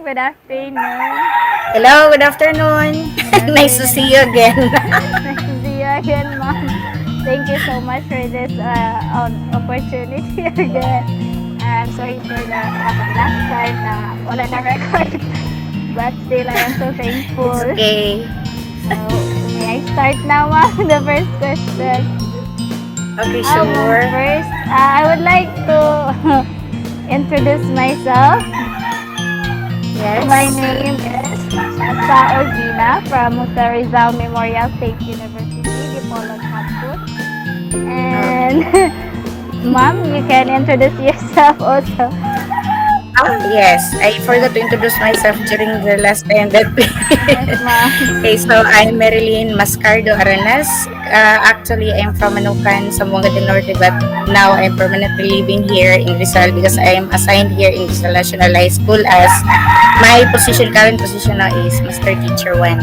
Good afternoon. Hello, good afternoon. Nice Okay, to see you again. nice to see you again, ma'am. Thank you so much for this opportunity again. I'm sorry for the last time na wala na record. But still, I am so It's thankful. okay. So, may I start now, ma'am? The first question. Okay, Ma'am, sure. first, I would like to introduce myself. My Yes. name is Shasta Ordina from Rizal Memorial State University, Dipolog Campus. And ma'am, you can introduce yourself also. Yes. I forgot to introduce myself during the last time that Yes, ma'am. Okay, so I'm Marilyn Mascardo Aranas. Actually, I'm from Manukan, Zamboanga del Norte, but now I'm permanently living here in Rizal because I'm assigned here in Rizal National High School as my current position now is Master Teacher 1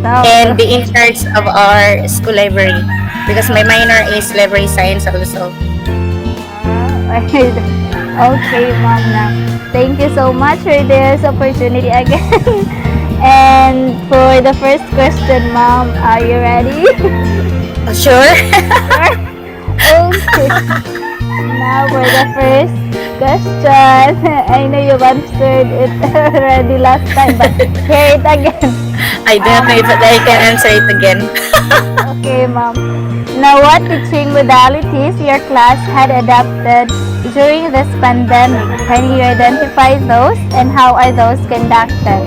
So, and be in charge of our school library because my minor is library science also. okay, ma'am. Now, thank you so much for this opportunity again. And for the first question, ma'am, are you ready? Sure. Okay. Now for the first question. I know you've answered it already last time, but hear it again. I don't know if I can answer it again. Okay, ma'am. Now, what teaching modalities your class had adopted during this pandemic? Can you identify those and how are those conducted?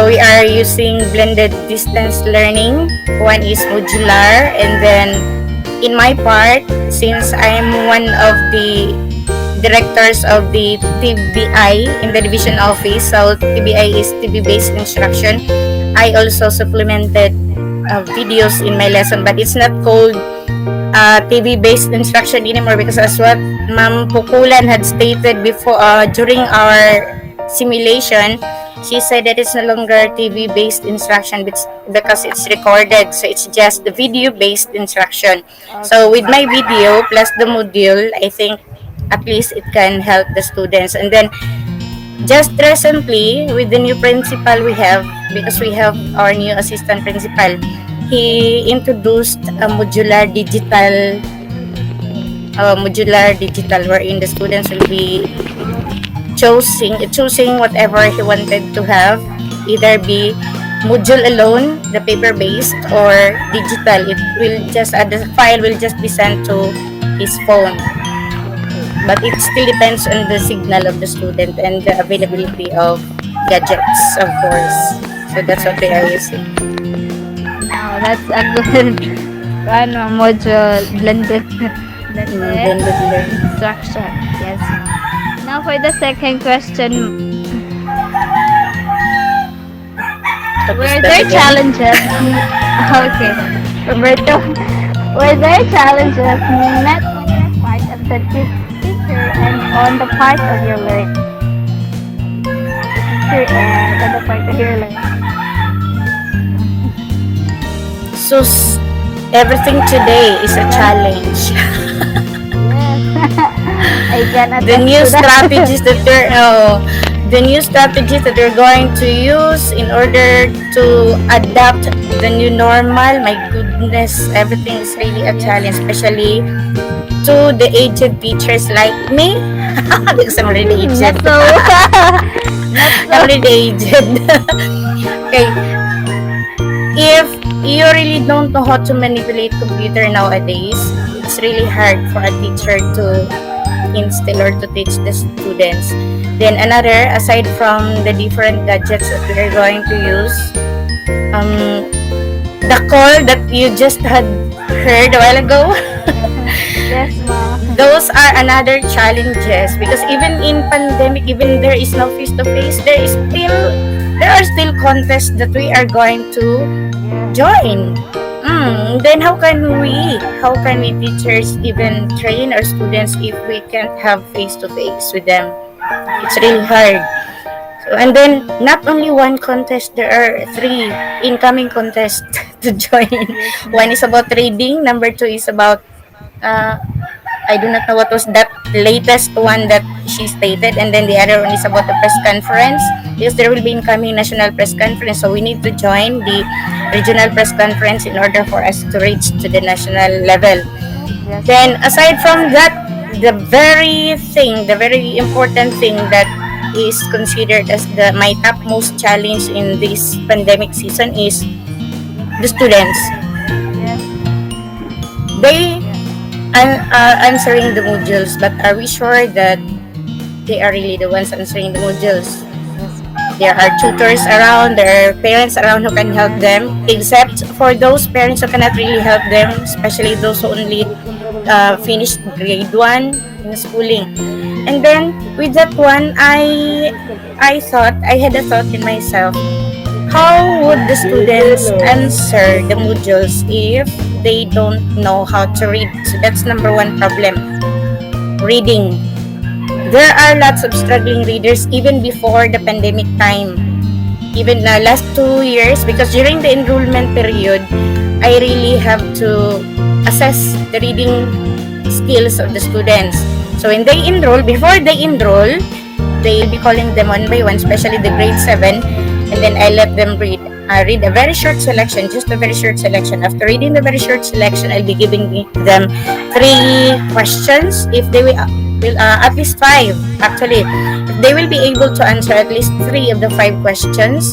We are using blended distance learning. One is modular, and then in my part, since I'm one of the directors of the TBI in the division office, so TBI is TB based instruction. I also supplemented videos in my lesson, but it's not called TV based instruction anymore because as what Ma'am Pukulan had stated before during our simulation, she said that it's no longer TV based instruction because it's recorded, so it's just the video based instruction. So Okay. with my video plus the module, I think at least it can help the students. And then just recently with the new principal we have, because we have our new assistant principal, he introduced a modular digital wherein the students will be choosing whatever he wanted to have, either be module alone, the paper based, or digital. It will just the file will just be sent to his phone, but it still depends on the signal of the student and the availability of gadgets, of course. So that's what they are using. Now, that's a good module blended Blended learning. instruction. Yes, ma'am. Now for the second question, What is were that there again? challenges? Okay, Roberto, were there challenges met on your part as the teacher and on the part of your learner? Teacher and on the part of your learner. So everything today is a challenge. Yes, I can the attest new to that. strategies that they're the new strategies that they're going to use in order to adapt the new normal. My goodness, everything is really a challenge, especially to the aged teachers like me because I'm really Not aged. so. Not I'm so. really aged. Okay, if you really don't know how to manipulate computer nowadays, it's really hard for a teacher to instill or to teach the students. Then another, aside from the different gadgets that we are going to use, um, the call that you just had heard a while ago, Yes, ma'am. those are another challenges because even in pandemic, even there is no face to face, there are still contests that we are going to join. Then how can we teachers even train our students if we can't have face to face with them? It's really hard. So, and then not only one contest, there are three incoming contests to join. Yes, One ma'am. is about reading, number two is about uh, I do not know what was that latest one that she stated, and then the other one is about the press conference, because there will be incoming national press conference, so we need to join the regional press conference in order for us to reach to the national level. Yes. Then aside from that, the very important thing that is considered as the my topmost challenge in this pandemic season is the students. Yes. They are answering the modules, but are we sure that they are really the ones answering the modules? There are tutors around, there are parents around who can help them, except for those parents who cannot really help them, especially those who only finished grade 1 in schooling. And then with that one, I had a thought in myself, how would the students answer the modules if they don't know how to read? So that's number one problem, reading. There are lots of struggling readers even before the pandemic time, even last 2 years, because during the enrollment period, I really have to assess the reading skills of the students. So when they enroll, before they enroll, they'll be calling them one by one, especially the grade 7, and then I let them read. I read a very short selection, just a very short selection. After reading the very short selection, I'll be giving them 3 questions. If they will at least 5, actually. If they will be able to answer at least 3 of the 5 questions,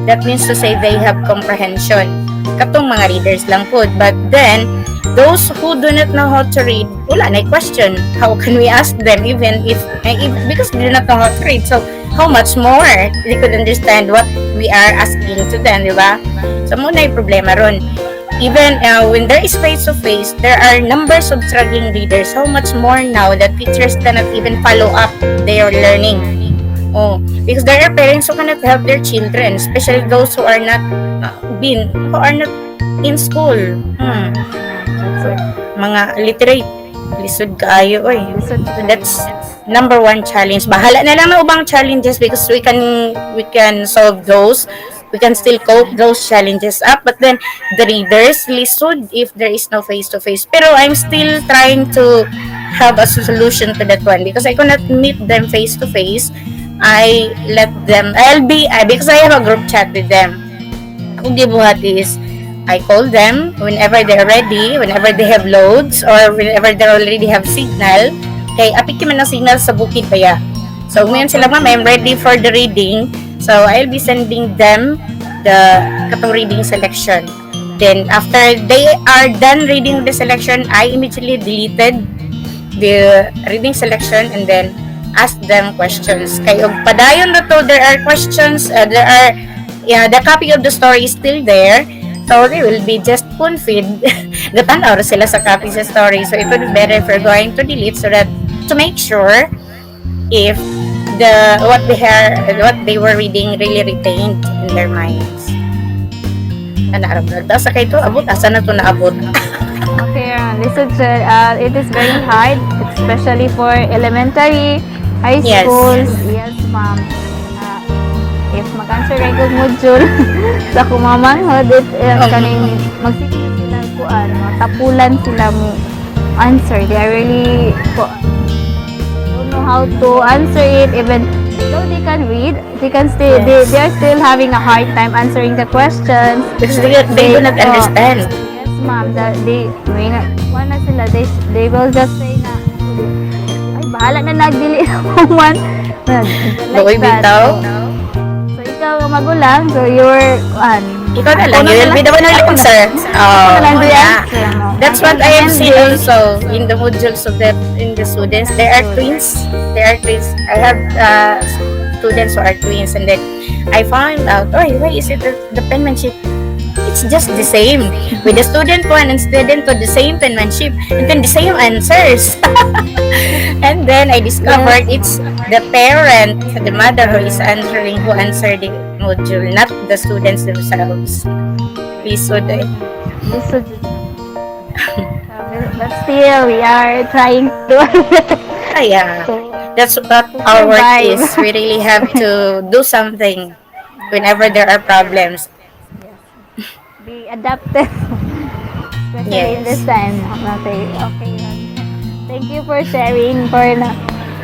that means to say they have comprehension. Katong mga readers lang po. But then, those who do not know how to read, wala na question. How can we ask them even if because they do not know how to read? So, how much more they could understand what we are asking to them, di ba? So, muna yung problema ron. Even when there is face-to-face, there are numbers of struggling readers. How much more now that teachers cannot even follow up their learning. Oh, because there are parents who cannot help their children, especially those who are not in school. Mga literate, lisod kaayo oy. So that's number one challenge. Bahala na lang na ubang challenges because we can solve those. We can still cope those challenges up, but then the readers lisod if there is no face-to-face. Pero I'm still trying to have a solution to that one because I cannot meet them face-to-face. Because I have a group chat with them. Akong gibuhat is, I call them whenever they're ready, whenever they have loads, or whenever they already have signal. Kay apik man ang signal sa bukid pa ya. So, ngayon sila, ma'am, I'm ready for the reading. So, I'll be sending them the katong reading selection. Then, after they are done reading the selection, I immediately deleted the reading selection and then ask them questions. Kay og padayon na to, there are questions, the copy of the story is still there. So, they will be just spoon-feed. Gatanaw sila sa copy sa story. So, it would be better if we're going to delete so that to make sure if what they were reading really retained in their minds. Sa kay to abot asa na to naabot. Okay, listen, sir. It is very hard, especially for elementary, high Yes. schools. Yes, ma'am. If mag-answer regular module sa kumamanhod, kaning magsige sila kuan, tapulan sila mo answer. They are really don't know how to answer it. Even though they can read, they can still they are still having a hard time answering the questions Because they do not understand. Yes, ma'am. Wala sila. They will just say na, ay, bahala na nagdili ako man. Doy bitaw. So, ikaw ang magulang. So, you're, Ikaw na lang, you will be the one who will answer. Oh, yeah. That's what I have seen also in the modules of in the students. There are twins. I have students who are twins, and then I found out, why is it the penmanship? It's just the same with the student 1 and student 2, the same penmanship, and then the same answers. And then I discovered it's the parent, the mother who is answering, who answered the module, not the students themselves. Lisod eh. But still, we are trying to Yeah. That's what our work is. We really have to do something whenever there are problems. be adapted. Especially in this time. Okay. Thank you for sharing, for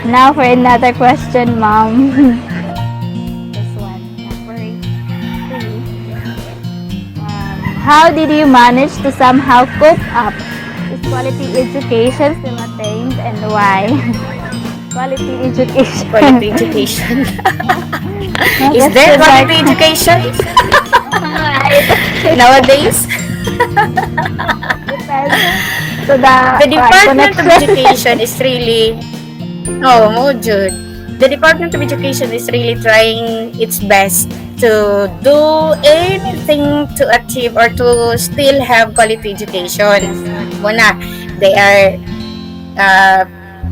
Now for another question, ma'am. This one, number 3. How did you manage to somehow cope up? Is quality education still attained and why? Quality education. Quality education. Is That's there just like- quality education nowadays? So The Department of connection. Education is really, oh, mo jud. The Department of Education is really trying its best to do anything to achieve or to still have quality education. Muna, they are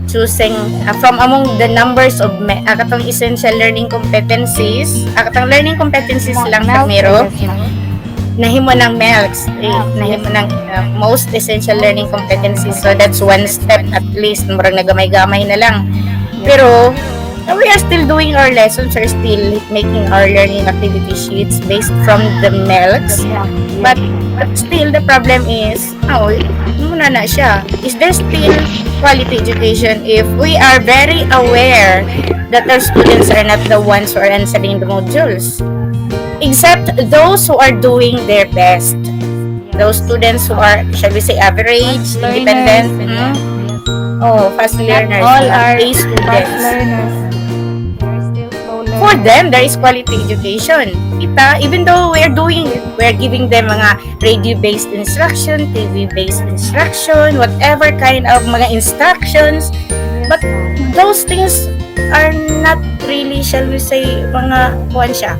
choosing from among the numbers of katong essential learning competencies, katong learning competencies lang Mouth primero, service, ma'am. nahimo ng MELCS, nahimo ng most essential learning competencies. So that's one step at least, murag nagamay-gamay na lang. Pero we are still doing our lessons, we're still making our learning activity sheets based from the MELCS. But still, the problem is, muna na siya. Is there still quality education if we are very aware that our students are not the ones who are answering the modules? Except those who are doing their best. Those students who are, shall we say, average, independent, fast learners, All are A fast students. learners. They're still slow learners. For them, there is quality education. Kita, even though we're giving them mga radio-based instruction, TV-based instruction, whatever kind of mga instructions, but those things are not really, shall we say, mga kuhan siya.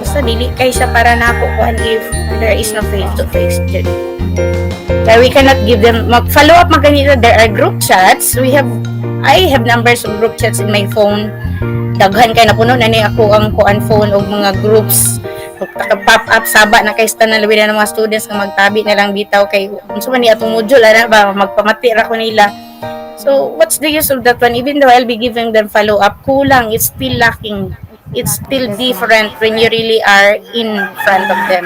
Sa dili kay siya para nakukuhan if there is no face-to-face. Kaya we cannot give them, mag-follow up magkanito, there are group chats. I have numbers of group chats in my phone. Daghan kay napuno na ni ako ang kuan phone og mga groups. Pop up saba na kay stand na labi na ng mga students nga magtabi na lang bitaw kay unsa man ni atong module ana ba magpamati ra ko nila. So what's the use of that one? Even though I'll be giving them follow up, kulang, it's still lacking. It's still different when you really are in front of them.